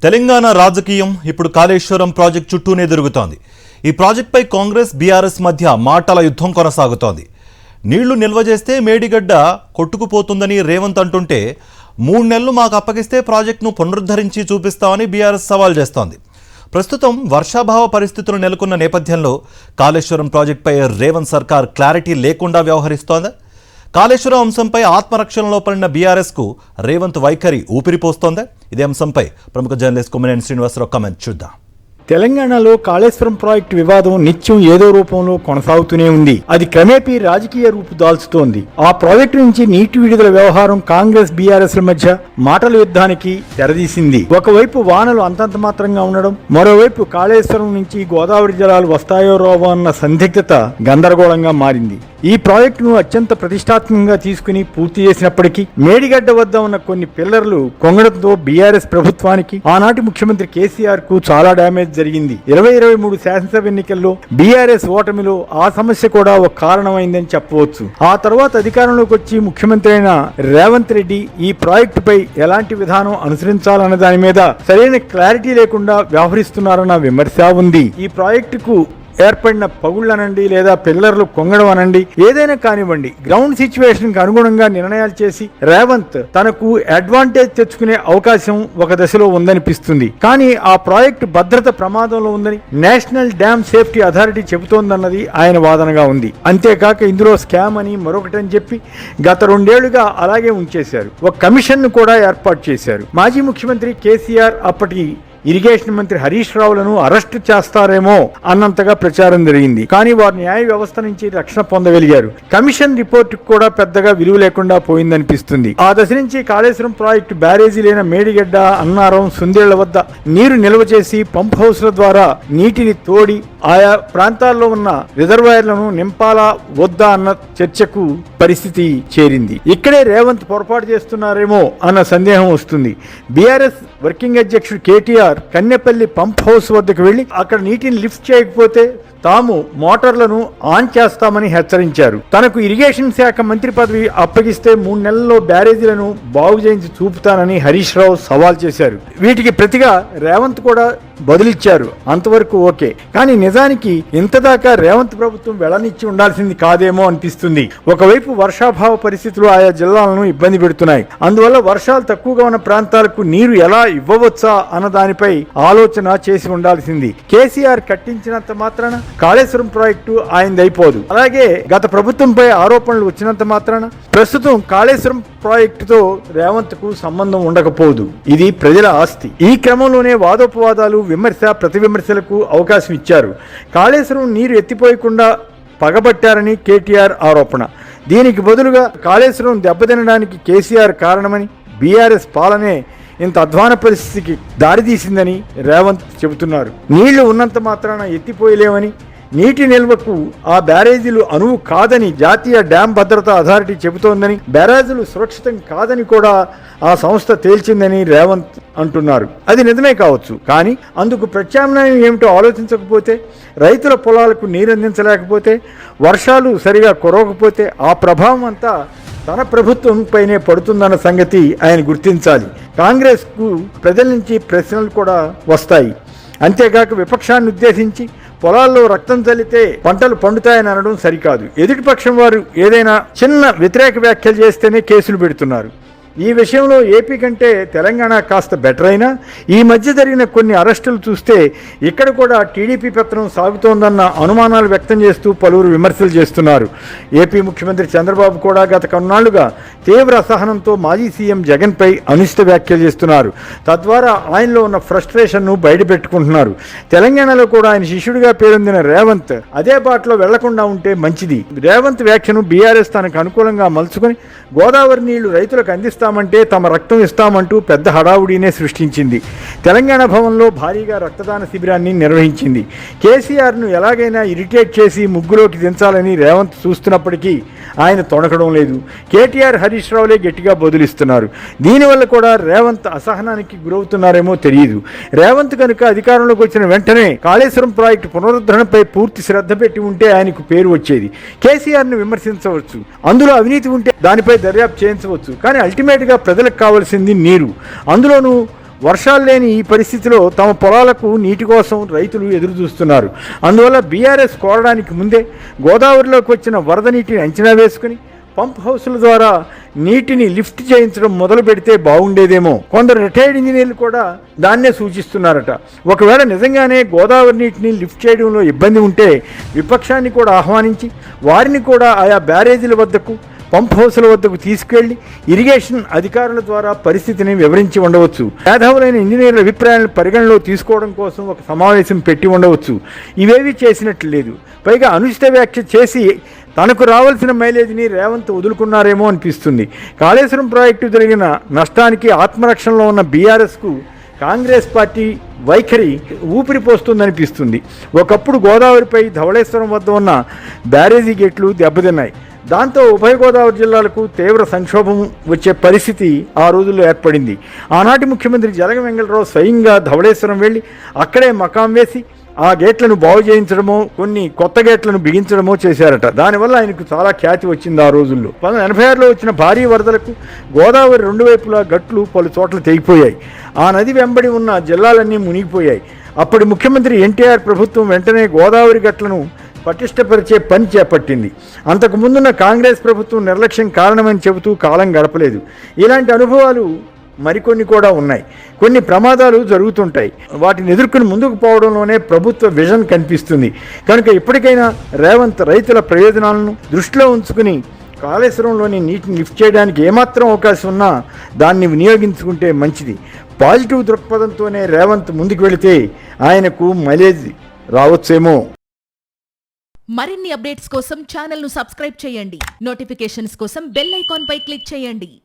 తెలంగాణ రాజకీయం ఇప్పుడు కాళేశ్వరం ప్రాజెక్టు చుట్టూనే తిరుగుతోంది. ఈ ప్రాజెక్టుపై కాంగ్రెస్ బీఆర్ఎస్ మధ్య మాటల యుద్ధం కొనసాగుతోంది. నీళ్లు నిల్వ చేస్తే మేడిగడ్డ కొట్టుకుపోతుందని రేవంత్ అంటుంటే 3 నెలలు మాకు అప్పగిస్తే ప్రాజెక్టును పునరుద్ధరించి చూపిస్తామని బీఆర్ఎస్ సవాల్ చేస్తోంది. ప్రస్తుతం వర్షాభావ పరిస్థితులు నెలకొన్న నేపథ్యంలో కాళేశ్వరం ప్రాజెక్టుపై రేవంత్ సర్కార్ క్లారిటీ లేకుండా వ్యవహరిస్తోంది. కాళేశ్వరం అంశంపై ఆత్మరక్షణలో పడిన బీఆర్ఎస్కు రేవంత్ వైఖరి ఊపిరిపోస్తోంది. ఇదే అంశంపై ప్రముఖ జర్నలిస్ట్ కొమ్మినేని శ్రీనివాసరావు కామెంట్ చూద్దాం. తెలంగాణలో కాళేశ్వరం ప్రాజెక్టు వివాదం నిత్యం ఏదో రూపంలో కొనసాగుతూనే ఉంది. అది క్రమేపీ రాజకీయ రూపు దాల్చుతోంది. ఆ ప్రాజెక్టు నుంచి నీటి విడుదల వ్యవహారం కాంగ్రెస్ బీఆర్ఎస్ ల మధ్య మాటల యుద్ధానికి తెరదీసింది. ఒకవైపు వానలు అంతంత మాత్రంగా ఉండడం, మరోవైపు కాళేశ్వరం నుంచి గోదావరి జలాలు వస్తాయో రావో అన్న సందిగ్ధత గందరగోళంగా మారింది. ఈ ప్రాజెక్టును అత్యంత ప్రతిష్టాత్మకంగా తీసుకుని పూర్తి చేసినప్పటికీ మేడిగడ్డ వద్ద ఉన్న కొన్ని పిల్లర్లు కొంగడంతో బీఆర్ఎస్ ప్రభుత్వానికి, ఆనాటి ముఖ్యమంత్రి కేసీఆర్ కు చాలా డ్యామేజ్ జరిగింది. 2023 శాసనసభ ఎన్నికల్లో బీఆర్ఎస్ ఓటమిలో ఆ సమస్య కూడా ఒక కారణమైందని చెప్పవచ్చు. ఆ తర్వాత అధికారంలోకి వచ్చి ముఖ్యమంత్రి అయిన రేవంత్ రెడ్డి ఈ ప్రాజెక్టుపై ఎలాంటి విధానం అనుసరించాలన్న దాని మీద సరైన క్లారిటీ లేకుండా వ్యవహరిస్తున్నారన్న విమర్శ ఉంది. ఈ ప్రాజెక్టుకు ఏర్పడిన పగుళ్లనండి లేదా పిల్లర్లు కొంగడం అనండి, ఏదైనా కానివ్వండి, గ్రౌండ్ సిచ్యువేషన్ కి అనుగుణంగా నిర్ణయాలు చేసి రేవంత్ తనకు అడ్వాంటేజ్ తెచ్చుకునే అవకాశం ఒక దశలో ఉందనిపిస్తుంది. కానీ ఆ ప్రాజెక్టు భద్రత ప్రమాదంలో ఉందని నేషనల్ డ్యామ్ సేఫ్టీ అథారిటీ చెబుతోందన్నది ఆయన వాదనగా ఉంది. అంతేకాక ఇందులో స్కామ్ అని మరొకటని చెప్పి గత 2 ఏళ్లుగా అలాగే ఉంచేశారు. ఒక కమిషన్ ను కూడా ఏర్పాటు చేశారు. మాజీ ముఖ్యమంత్రి కేసీఆర్ అప్పటి ఇరిగేషన్ మంత్రి హరీష్ రావులను అరెస్టు చేస్తారేమో అన్నంతగా ప్రచారం జరిగింది. కానీ వారు న్యాయ వ్యవస్థ నుంచి రక్షణ పొందగలిగారు. కమిషన్ రిపోర్టు కూడా పెద్దగా విలువ లేకుండా పోయిందనిపిస్తుంది. ఆ దశ నుంచి కాళేశ్వరం ప్రాజెక్టు బ్యారేజీ లేన మేడిగడ్డ, అన్నారం, సుందేళ్ల వద్ద నీరు నిల్వ చేసి పంప్ హౌస్ల ద్వారా నీటిని తోడి ఆయా ప్రాంతాల్లో ఉన్న రిజర్వాయర్లను నింపాలా వద్దా అన్న చర్చకు పరిస్థితి చేరింది. ఇక్కడే రేవంత్ పొరపాటు చేస్తున్నారేమో అన్న సందేహం వస్తుంది. బీఆర్ఎస్ వర్కింగ్ అధ్యక్షుడు కేటీఆర్ కన్నెపల్లి పంప్ హౌస్ వద్దకు వెళ్లి అక్కడ నీటిని లిఫ్ట్ చేయకపోతే తాము మోటార్లను ఆన్ చేస్తామని హెచ్చరించారు. తనకు ఇరిగేషన్ శాఖ మంత్రి పదవి అప్పగిస్తే 3 నెలల్లో బ్యారేజీలను బాగు చేయించి చూపుతానని హరీష్ రావు సవాల్ చేశారు. వీటికి ప్రతిగా రేవంత్ కూడా బదులిచ్చారు. అంతవరకు ఓకే. కానీ నిజానికి ఇంతదాకా రేవంత్ ప్రభుత్వం వెళ్లనిచ్చి ఉండాల్సింది కాదేమో అనిపిస్తుంది. ఒకవైపు వర్షాభావ పరిస్థితులు ఆయా జిల్లాలను ఇబ్బంది పెడుతున్నాయి. అందువల్ల వర్షాలు తక్కువగా ఉన్న ప్రాంతాలకు నీరు ఎలా ఇవ్వవచ్చా అన్న దానిపై ఆలోచన చేసి ఉండాల్సింది. కేసీఆర్ కట్టించినంత మాత్రాన కాళేశ్వరం ప్రాజెక్టు ఆయనదైపోదు. అలాగే గత ప్రభుత్వంపై ఆరోపణలు వచ్చినంత మాత్రాన ప్రస్తుతం కాళేశ్వరం ప్రాజెక్టుతో రేవంత్ కు సంబంధం ఉండకపోదు. ఇది ప్రజల ఆస్తి. ఈ క్రమంలోనే వాదోపవాదాలు, విమర్శ, ప్రతి విమర్శలకు అవకాశం ఇచ్చారు. కాళేశ్వరం నీరు ఎత్తిపోయకుండా పగబట్టారని కేటీఆర్ ఆరోపణ. దీనికి బదులుగా కాళేశ్వరం దెబ్బతినడానికి కేసీఆర్ కారణమని, బీఆర్ఎస్ పాలనే ఇంత అధ్వాన పరిస్థితికి దారితీసిందని రేవంత్ చెబుతున్నారు. నీళ్లు ఉన్నంత మాత్రాన ఎత్తిపోయలేమని, నీటి నిల్వకు ఆ బ్యారేజీలు అనువు కాదని జాతీయ డ్యామ్ భద్రతా అథారిటీ చెబుతోందని, బ్యారేజీలు సురక్షితం కాదని కూడా ఆ సంస్థ తేల్చిందని రేవంత్ అంటున్నారు. అది నిజమే కావచ్చు. కానీ అందుకు ప్రత్యామ్నాయం ఏమిటో ఆలోచించకపోతే, రైతుల పొలాలకు నీరందించలేకపోతే, వర్షాలు సరిగా కురవకపోతే ఆ ప్రభావం అంతా తన ప్రభుత్వంపైనే పడుతుందన్న సంగతి ఆయన గుర్తించాలి. కాంగ్రెస్కు ప్రజల నుంచి ప్రశ్నలు కూడా వస్తాయి. అంతేకాక విపక్షాన్ని ఉద్దేశించి పొలాల్లో రక్తం చల్లితే పంటలు పండుతాయని అనడం సరికాదు. ఎదుటిపక్షం వారు ఏదైనా చిన్న వ్యతిరేక వ్యాఖ్యలు చేస్తేనే కేసులు పెడుతున్నారు. ఈ విషయంలో ఏపీ కంటే తెలంగాణ కాస్త బెటర్ అయినా ఈ మధ్య జరిగిన కొన్ని అరెస్టులు చూస్తే ఇక్కడ కూడా టీడీపీ పెత్తనం సాగుతోందన్న అనుమానాలు వ్యక్తం చేస్తూ పలువురు విమర్శలు చేస్తున్నారు. ఏపీ ముఖ్యమంత్రి చంద్రబాబు కూడా గత కొన్నాళ్లుగా తీవ్ర అసహనంతో మాజీ సీఎం జగన్పై అనుచిత వ్యాఖ్యలు చేస్తున్నారు. తద్వారా ఆయనలో ఉన్న ఫ్రస్ట్రేషన్ను బయటపెట్టుకుంటున్నారు. తెలంగాణలో కూడా ఆయన శిష్యుడిగా పేరొందిన రేవంత్ అదే బాటలో వెళ్లకుండా ఉంటే మంచిది. రేవంత్ వ్యాఖ్యను బీఆర్ఎస్ తనకు అనుకూలంగా మలుచుకుని గోదావరి నీళ్లు రైతులకు అందిస్తామంటే తమ రక్తం ఇస్తామంటూ పెద్ద హడావుడినే సృష్టించింది. తెలంగాణ భవన్లో భారీగా రక్తదాన శిబిరాన్ని నిర్వహించింది. కేసీఆర్ను ఎలాగైనా ఇరిటేట్ చేసి ముగ్గులోకి దించాలని రేవంత్ చూస్తున్నప్పటికీ ఆయన తొణకడం లేదు. కేటీఆర్, హరీష్ రావులే గట్టిగా బదులిస్తున్నారు. దీనివల్ల కూడా రేవంత్ అసహనానికి గురవుతున్నారేమో తెలియదు. రేవంత్ కనుక అధికారంలోకి వచ్చిన వెంటనే కాళేశ్వరం ప్రాజెక్టు పునరుద్ధరణపై పూర్తి శ్రద్ధ పెట్టి ఉంటే ఆయనకు పేరు వచ్చేది. కేసీఆర్ను విమర్శించవచ్చు, అందులో అవినీతి ఉంటే దానిపై దర్యాప్తు చేయించవచ్చు. కానీ అల్టిమేట్గా ప్రజలకు కావాల్సింది నీరు. అందులోనూ వర్షాలు లేని ఈ పరిస్థితిలో తమ పొలాలకు నీటి కోసం రైతులు ఎదురు చూస్తున్నారు. అందువల్ల బీఆర్ఎస్ కోరడానికి ముందే గోదావరిలోకి వచ్చిన వరద నీటిని అంచనా వేసుకుని పంప్ హౌస్ల ద్వారా నీటిని లిఫ్ట్ చేయించడం మొదలు పెడితే బాగుండేదేమో. కొందరు రిటైర్డ్ ఇంజనీర్లు కూడా దాన్నే సూచిస్తున్నారట. ఒకవేళ నిజంగానే గోదావరి నీటిని లిఫ్ట్ చేయడంలో ఇబ్బంది ఉంటే విపక్షాన్ని కూడా ఆహ్వానించి వారిని కూడా ఆయా బ్యారేజీల వద్దకు పంప్ హౌస్ల వద్దకు తీసుకెళ్లి ఇరిగేషన్ అధికారుల ద్వారా పరిస్థితిని వివరించి ఉండవచ్చు. మేధావులైన ఇంజనీర్ల అభిప్రాయాలను పరిగణలో తీసుకోవడం కోసం ఒక సమావేశం పెట్టి ఉండవచ్చు. ఇవేవి చేసినట్లు లేదు. పైగా అనుచిత వ్యాఖ్య చేసి తనకు రావాల్సిన మైలేజీని రేవంత్ వదులుకున్నారేమో అనిపిస్తుంది. కాళేశ్వరం ప్రాజెక్టు జరిగిన నష్టానికి ఆత్మరక్షణలో ఉన్న బీఆర్ఎస్కు కాంగ్రెస్ పార్టీ వైఖరి ఊపిరి పోస్తుందనిపిస్తుంది. ఒకప్పుడు గోదావరిపై ధవళేశ్వరం వద్ద ఉన్న బ్యారేజీ గేట్లు దెబ్బతిన్నాయి. దాంతో ఉభయ గోదావరి జిల్లాలకు తీవ్ర సంక్షోభం వచ్చే పరిస్థితి ఆ రోజుల్లో ఏర్పడింది. ఆనాటి ముఖ్యమంత్రి జలగం వెంగళరావు స్వయంగా ధవళేశ్వరం వెళ్ళి అక్కడే మకాం వేసి ఆ గేట్లను బాగు చేయించడమో కొన్ని కొత్త గేట్లను బిగించడమో చేశారట. దానివల్ల ఆయనకు చాలా ఖ్యాతి వచ్చింది ఆ రోజుల్లో. 1986లో వచ్చిన భారీ వరదలకు గోదావరి రెండు వైపులా గట్లు పలు చోట్ల తెగిపోయాయి. ఆ నది వెంబడి ఉన్న జిల్లాలన్నీ మునిగిపోయాయి. అప్పటి ముఖ్యమంత్రి ఎన్టీఆర్ ప్రభుత్వం వెంటనే గోదావరి గట్లను పటిష్టపరిచే పని చేపట్టింది. అంతకు ముందున్న కాంగ్రెస్ ప్రభుత్వం నిర్లక్ష్యం కారణమని చెబుతూ కాలం గడపలేదు. ఇలాంటి అనుభవాలు మరికొన్ని కూడా ఉన్నాయి. కొన్ని ప్రమాదాలు జరుగుతుంటాయి. వాటిని ఎదుర్కొని ముందుకు పోవడంలోనే ప్రభుత్వ విజన్ కనిపిస్తుంది. కనుక ఇప్పటికైనా రేవంత్ రైతుల ప్రయోజనాలను దృష్టిలో ఉంచుకుని కాళేశ్వరంలోని నీటిని లిఫ్ట్ చేయడానికి ఏమాత్రం అవకాశం ఉన్నా దాన్ని వినియోగించుకుంటే మంచిది. పాజిటివ్ దృక్పథంతోనే రేవంత్ ముందుకు వెళితే ఆయనకు మైలేజ్ రావచ్చేమో. మరిన్ని అప్డేట్స్ కోసం ఛానల్ ను సబ్స్క్రైబ్ చేయండి. నోటిఫికేషన్స్ కోసం బెల్ ఐకాన్ పై క్లిక్ చేయండి.